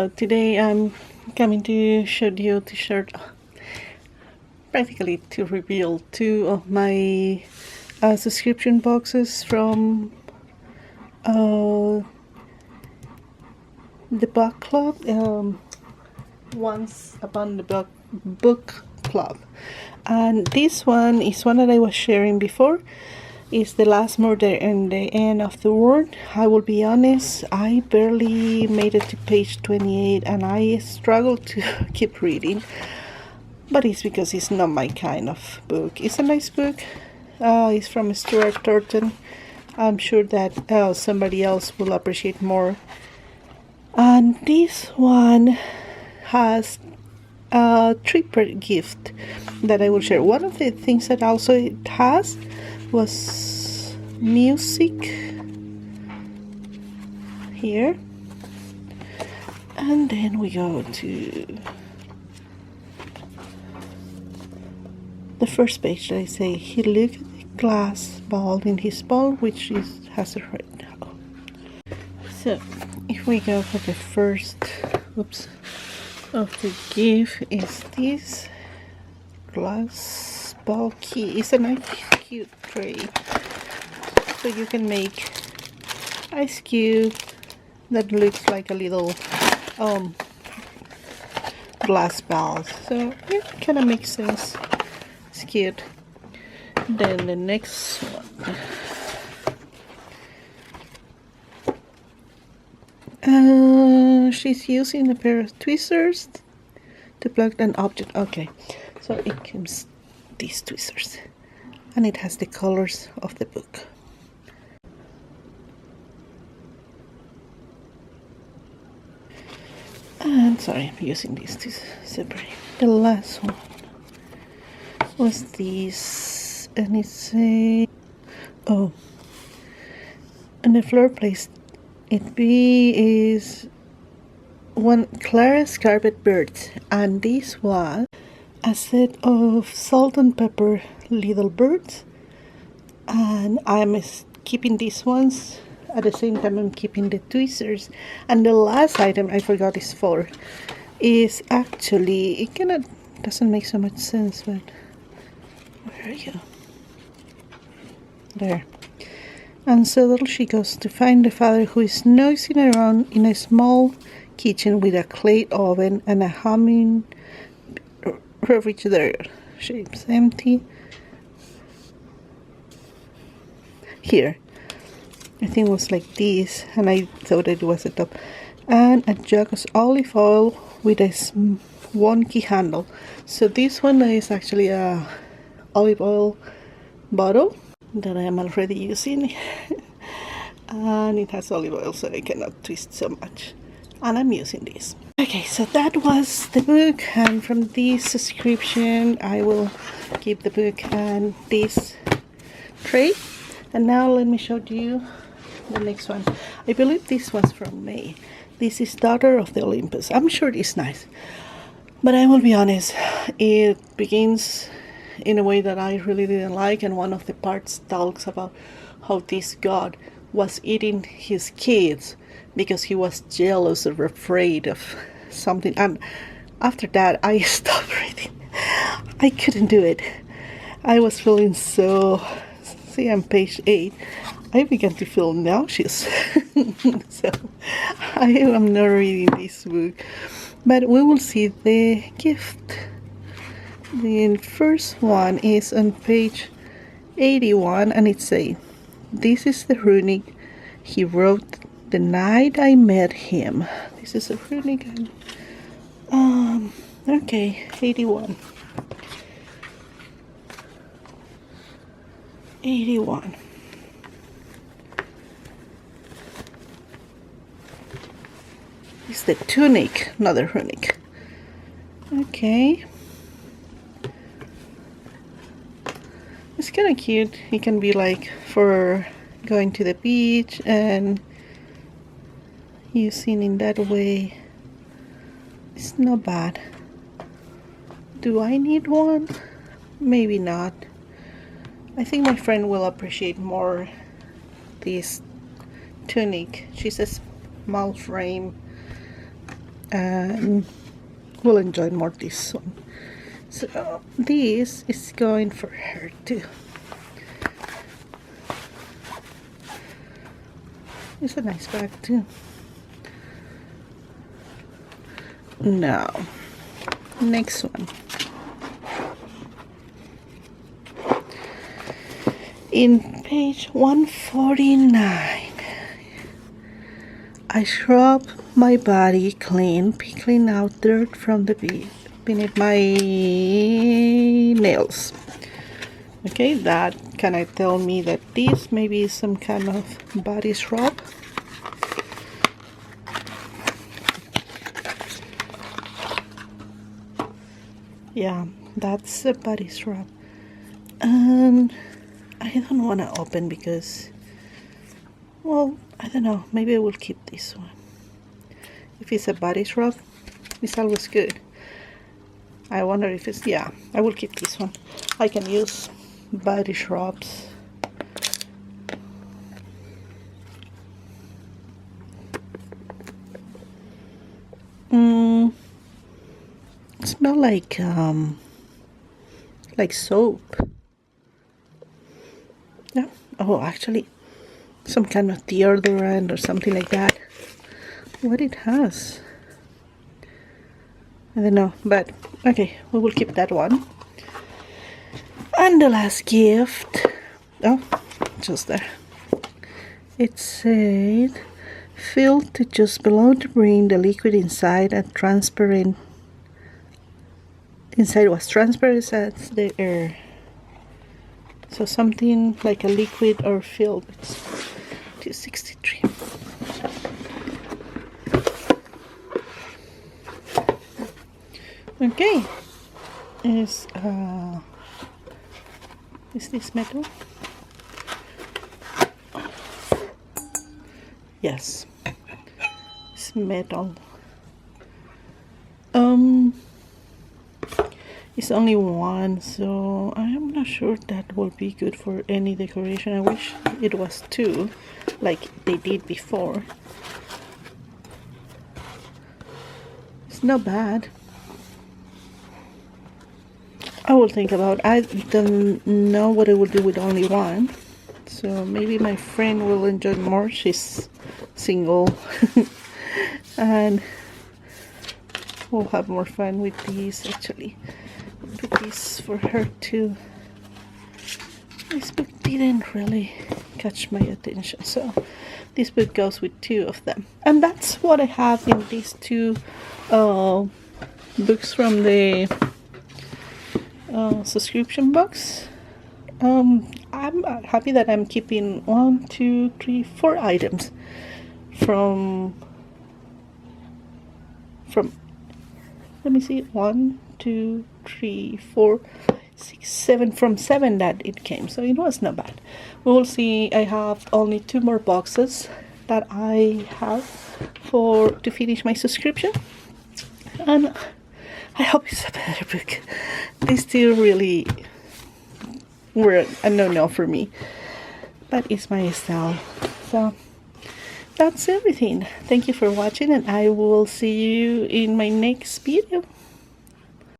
So today I'm coming to show you the shirt, practically to reveal two of my subscription boxes from the book club. Once Upon the book club, and this one is one that I was sharing before. Is The Last Murder in the End of the World. I will be honest, I barely made it to page 28 and I struggled to keep reading, but it's because it's not my kind of book. It's a nice book. It's from Stuart Turton. I'm sure that somebody else will appreciate more. And this one has a triple gift that I will share. One of the things that also it has was music here, and then we go to the first page. I say he looked at the glass ball in his ball, which has a red now. So if we go for the first of the gift, is this glass ball key. It's a nice cute tray, so you can make ice cube that looks like a little glass ball. So it kind of makes sense. It's cute. Then the next one, she's using a pair of tweezers to plug an object. Okay, so it comes these tweezers, and it has the colors of the book. And sorry, I'm using these to separate. The last one was this, and it's a and the floor place it be is one Clara Scarlet Birds, and this was a set of salt and pepper little birds, and I'm keeping these ones. At the same time I'm keeping the tweezers. And the last item I forgot is actually, it kind of doesn't make so much sense, but where are you? There. And so she goes to find the father, who is nosing around in a small kitchen with a clay oven and a humming refrigerator. Shapes empty. Here, I think it was like this, and I thought it was a top. And a jug of olive oil with a wonky handle. So this one is actually a olive oil bottle that I am already using. And it has olive oil, so I cannot twist so much. And I'm using this. Okay, so that was the book, and from this subscription I will keep the book and this tray. And now let me show you the next one. I believe this was from May. This is Daughter of the Olympus. I'm sure it's nice, but I will be honest, it begins in a way that I really didn't like, and one of the parts talks about how this god was eating his kids because he was jealous or afraid of something. And after that I stopped reading. I couldn't do it. I was feeling so... See, on page 8 I began to feel nauseous. So I am not reading this book, but we will see the gift. The first one is on page 81, and it says, "This is the runic he wrote the night I met him." This is a runic. Okay, 81. 81. It's the tunic, not the runic. Okay. It's kind of cute. It can be like for going to the beach and using in that way. It's not bad. Do I need one? Maybe not. I think my friend will appreciate more this tunic. She's a small frame and we'll enjoy more this one. So this is going for her too. It's a nice bag too. Now, next one. In page 149, I scrub my body clean, picking out dirt from the beneath my nails. Okay, that can I tell me that this maybe is some kind of body scrub? Yeah, that's a body scrub. And I don't want to open because, well, I don't know, maybe I will keep this one. If it's a body scrub, it's always good. I wonder if it's, yeah, I will keep this one. I can use body scrubs. Smell like soap. Yeah. Oh, actually, some kind of deodorant or something like that. What it has, I don't know, but okay, we will keep that one. And the last gift, oh, just there. It said, filled to just below the brim, the liquid inside and transparent. Inside was transparent as the air. So something like a liquid or filled. It's 263. Okay. Is this metal? Yes. It's metal. It's only one, so I am not sure that will be good for any decoration. I wish it was two, like they did before. It's not bad. I will think about it. I don't know what I will do with only one, so maybe my friend will enjoy more. She's single and we'll have more fun with these. Actually, put this for her too. This book didn't really catch my attention, so this book goes with two of them. And that's what I have in these two books from the subscription box. I'm happy that I'm keeping 1, 2, 3, 4 items from let me see, 1, 2, 3, 4, 6, 7 from 7 that it came, so it was not bad. We will see. I have only 2 more boxes that I have to finish my subscription, and I hope it's a better book. These two really were a no-no for me, but it's my style. So that's everything. Thank you for watching, and I will see you in my next video.